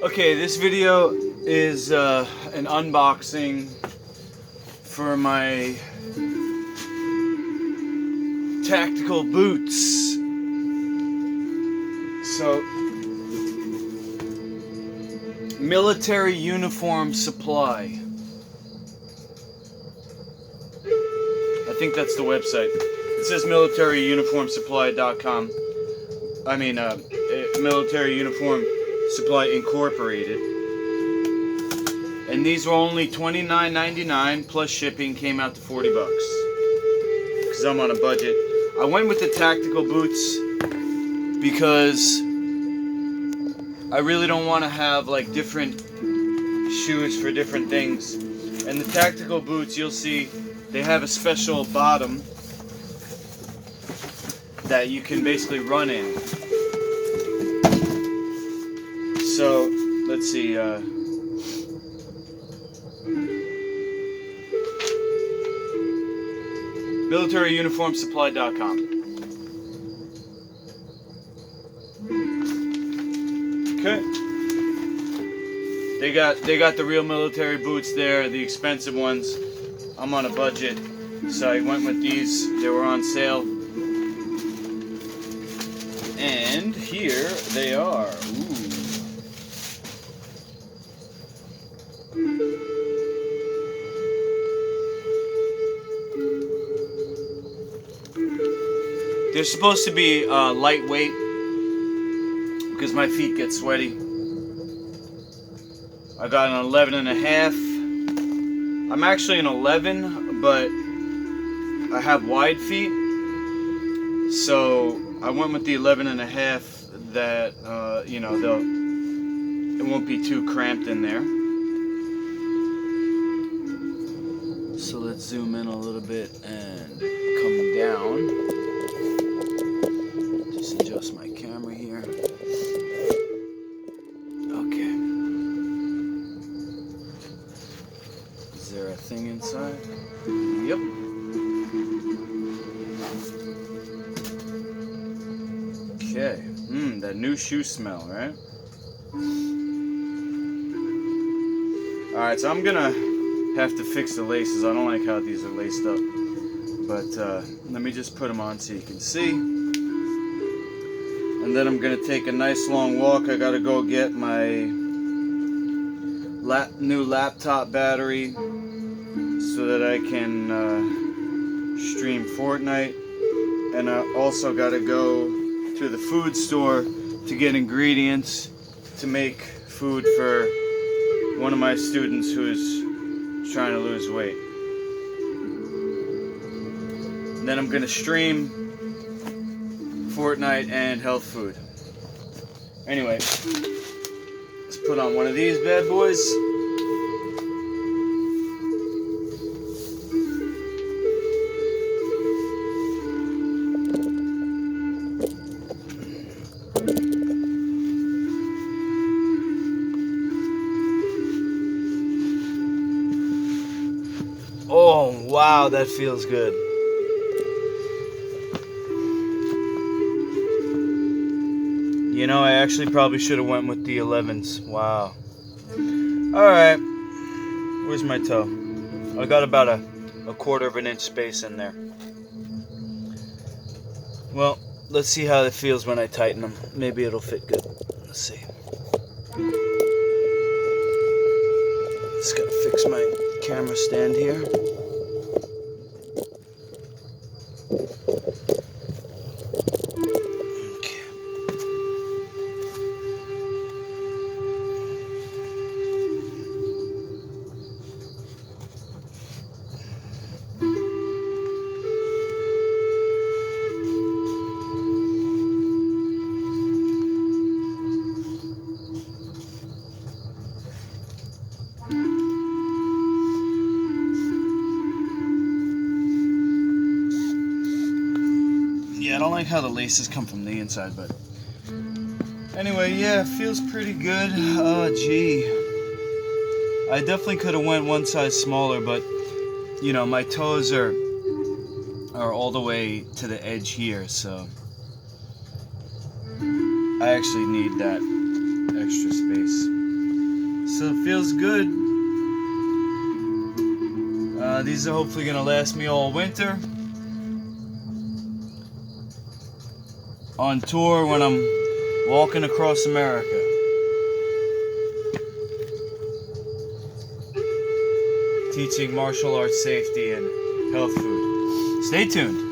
Okay, this video is an unboxing for my tactical boots. So, Military Uniform Supply. I think that's the website. It says militaryuniformsupply.com. I mean, Military Uniform Supply Incorporated. And these were only $29.99 plus shipping, came out to $40 because I'm on a budget. I went with the tactical boots because I really don't want to have like different shoes for different things. And the tactical boots, you'll see they have a special bottom that you can basically run in. So let's see, militaryuniformsupply.com. Okay. They got the real military boots there, the expensive ones. I'm on a budget, so I went with these. They were on sale. And here they are. Ooh. They're supposed to be lightweight because my feet get sweaty. I got an 11.5. I'm actually an 11, but I have wide feet, so I went with the 11.5 that you know, it won't be too cramped in there. So let's zoom in a little bit and come down. Just adjust my camera here. Okay. Is there a thing inside? Yep. Okay. That new shoe smell, right? Alright, so I'm gonna have to fix the laces. I don't like how these are laced up. But let me just put them on so you can see. And then I'm gonna take a nice long walk. I gotta go get my new laptop battery so that I can stream Fortnite. And I also gotta go to the food store to get ingredients to make food for one of my students who is trying to lose weight. And then I'm gonna stream Fortnite and health food. Anyway, let's put on one of these bad boys. Oh, wow, that feels good. You know, I actually probably should have went with the 11s. Wow. Alright. Where's my toe? I got about a 1/4 of an inch space in there. Well, let's see how it feels when I tighten them. Maybe it'll fit good. Let's see. Just gotta fix my camera stand here. Yeah, I don't like how the laces come from the inside, but anyway, yeah, it feels pretty good. Oh, gee. I definitely could have went one size smaller, but you know, my toes are all the way to the edge here, so I actually need that extra space. So it feels good. These are hopefully going to last me all winter. On tour when I'm walking across America. Teaching martial arts safety and health food. Stay tuned.